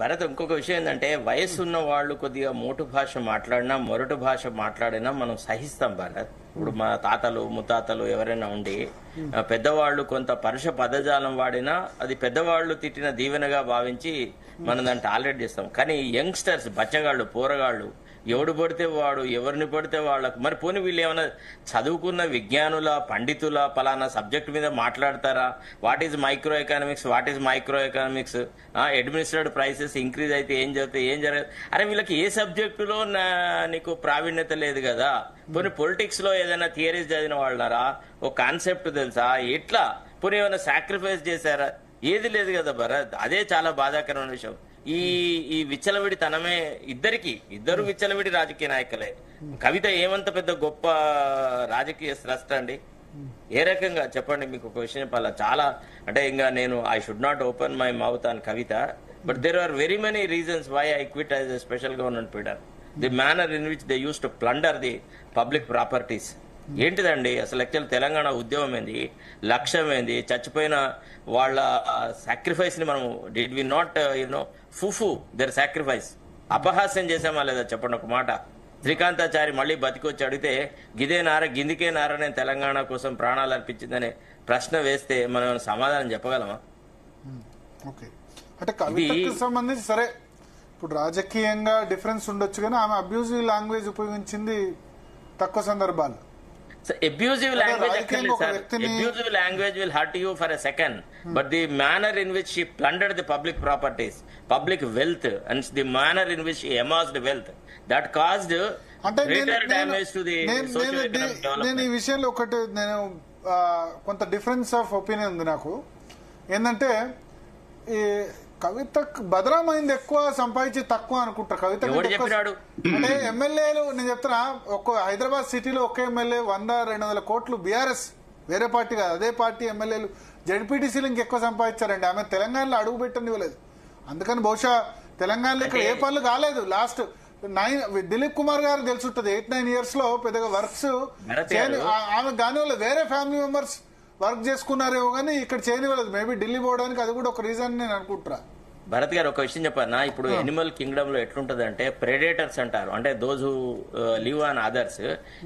భరత్, ఇంకొక విషయం ఏంటంటే వయసు ఉన్న వాళ్ళు కొద్దిగా మోటు భాష మాట్లాడినా మొరటు భాష మాట్లాడినా మనం సహిస్తాం భరత్. ఇప్పుడు మా తాతలు ముత్తాతలు ఎవరైనా ఉండి పెద్దవాళ్ళు కొంత పరుష పదజాలం వాడినా అది పెద్దవాళ్ళు తిట్టిన దీవెనగా భావించి మనం దాన్ని టాలరేట్ చేస్తాం. కానీ యంగ్స్టర్స్, బచ్చగాళ్ళు, పోరగాళ్ళు ఎవడు పడితే వాడు ఎవరిని పడితే వాళ్ళకు మరి పోనీ వీళ్ళు ఏమైనా చదువుకున్న విజ్ఞానుల పండితుల పలానా సబ్జెక్ట్ మీద మాట్లాడతారా? What is micro economics, what is micro economics, administrative prices increase అయితే ఏం జరుగుతాయి, ఏం జరగదు? అరే వీళ్ళకి ఏ సబ్జెక్టులో నీకు ప్రావీణ్యత లేదు కదా. పోనీ పొలిటిక్స్ లో ఏదైనా థియరీస్ చదివిన వాళ్ళారా? ఒక కాన్సెప్ట్ తెలుసా? ఎట్లా పోనీ ఏమైనా సాక్రిఫైస్ చేశారా? ఏది లేదు కదా భరత్. అదే చాలా బాధాకరమైన విషయం. ఈ ఈ విచ్చలవిడితనమే ఇద్దరు విచ్చలవిడి రాజకీయ నాయకులే. కవిత ఏమంత పెద్ద గొప్ప రాజకీయ స్రష్ట అండి. ఏ రకంగా చెప్పండి? మీకు ఒక విషయం చెప్పాలా, చాలా అంటే ఇంకా నేను I should not open my mouth on Kavitha, but there are very many reasons why I quit as a special government leader. The manner in which they use to plunder the public properties ఏంటిదండి అసలు? Actual Telangana ఉద్యమం ఏంది, లక్ష్యం ఏంది, చచ్చిపోయిన వాళ్ళ sacrifice ని మనం did we not pooh pooh their sacrifice? అపహాస్యం చేసామా లేదా చెప్పండి ఒక మాట. శ్రీకాంతాచారి మళ్ళీ బతికొచ్చి అడిగితే గిదే నార గిందికే నార నేను తెలంగాణ కోసం ప్రాణాలు అర్పించిందనే ప్రశ్న వేస్తే మనం సమాధానం చెప్పగలమా? ఓకే, అంటే కవితకు సంబంధించి సరే ఇప్పుడు రాజకీయంగా డిఫరెన్స్ ఉండొచ్చు, కానీ ఆమె అబ్యూజివ్ లాంగ్వేజ్ ఉపయోగించింది తక్కువ సందర్భాలు. So abusive language actually, sir. Abusive language will hurt you for a second, but the manner in which she plundered the public properties, public wealth, and the manner in which she amassed wealth, that caused greater damage to the socio-economic development. నేను ఈ విషయంలో ఒకటి నేను కొంత difference of opinion ఉంది నాకు. ఏంటంటే ఈ కవితకు బదనామైంది ఎక్కువ, సంపాదించి తక్కువ అనుకుంటా. కవిత అంటే ఎమ్మెల్యేలు నేను చెప్తున్నా, ఒక్క హైదరాబాద్ సిటీలో ఒక్క ఎమ్మెల్యే 100-200 కోట్లు బీఆర్ఎస్, వేరే పార్టీ కాదు అదే పార్టీ ఎమ్మెల్యేలు జెడ్పీటీసీలు ఇంకెక్కువ సంపాదించారండి. ఆమె తెలంగాణలో అడుగు పెట్టనివ్వలేదు. అందుకని బహుశా తెలంగాణలో ఇక్కడ ఏ పనులు కాలేదు. లాస్ట్ 9 దిలీప్ కుమార్ గారు తెలుసుంటది, 8-9 years లో పెద్దగా వర్క్స్ ఆమె కానివ్వలేదు. వేరే ఫ్యామిలీ మెంబర్స్ వర్క్ చేసుకున్నారేమో కానీ ఇక్కడ చేయనివ్వలేదు. మేబీ ఢిల్లీ పోవడానికి అది కూడా ఒక రీజన్ నేను అనుకుంటున్నా. భరత్ గారు, ఒక విషయం చెప్పన్నా. ఇప్పుడు ఎనిమల్ కింగ్డమ్ లో ఎట్లుంటది అంటే ప్రెడేటర్స్ అంటారు, అంటే those who live on others.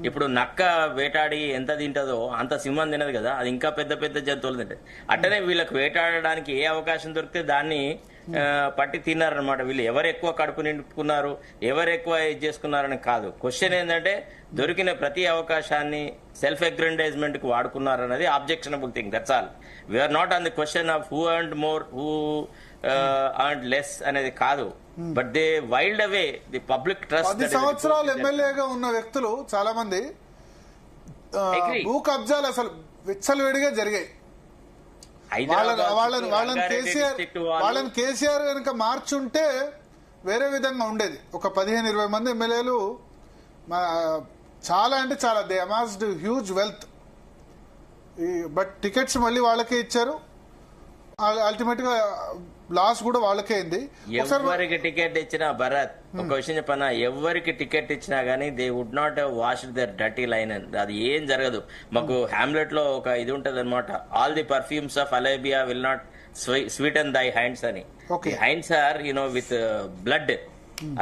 ఇప్పుడు నక్క వేటాడి ఎంత తింటదో అంత సింహం తినదు కదా, అది ఇంకా పెద్ద పెద్ద జంతువులు తింటది. అట్టనే వీళ్ళకి వేటాడడానికి ఏ అవకాశం దొరికితే దాన్ని పట్టి తిన్నారనమాట. వీళ్ళు ఎవరు ఎక్కువ కడుపు నింపుకున్నారు, ఎవరు ఎక్కువ ఇది చేసుకున్నారని కాదు. క్వశ్చన్ ఏంటంటే దొరికిన ప్రతి అవకాశాన్ని సెల్ఫ్ అగ్రెండైజ్మెంట్ కు వాడుకున్నారన్నది objectionable thing. That's all. We are not on the question of who earned more, who earned less అనేది కాదు. But they wild away the public trust. 10 సంవత్సరాలు ఎమ్మెల్యేగా ఉన్న వ్యక్తులు చాలా మంది భూ కబ్జాలు అసలు విచ్చలవిడిగా జరిగాయి. వాళ్ళని కేసీఆర్ కనుక మార్చుంటే వేరే విధంగా ఉండేది. ఒక 15-20 మంది ఎమ్మెల్యేలు చాలా అంటే చాలా they amassed huge wealth. But tickets మళ్ళీ వాళ్ళకే ఇచ్చారు. అల్టిమేట్ గా లాస్ కూడా వాళ్ళకే అయింది. ఎవరికి టికెట్ ఇచ్చినా భరత్, ఒక విషయం చెప్పన్నా, ఎవరికి టికెట్ ఇచ్చినా గానీ they would not have washed their dirty line. అది ఏం జరగదు. మాకు హ్యామ్లెట్ లో ఒక ఇది ఉంటది అనమాట, all the perfumes of Arabia will not sweeten thy hands అని. Hands are with blood.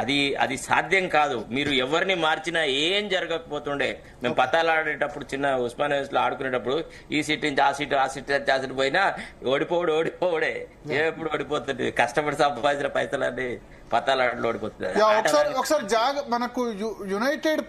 అది సాధ్యం కాదు. మీరు ఎవరిని మార్చినా ఏం జరగకపోతుండే. మేము పతాలాడేటప్పుడు చిన్న ఉస్మానియా లో ఆడుకునేటప్పుడు ఈ సీట్ నుంచి ఆ సీట్, ఆ సీట్ ఆ సీట్ పోయినా ఓడిపోవడే. ఎప్పుడు ఓడిపోతుంది? కష్టపడి సంపాదించిన పైసలన్నీ పతాలాడలో ఓడిపోతుంది. ఒకసారి మనకు యునైటెడ్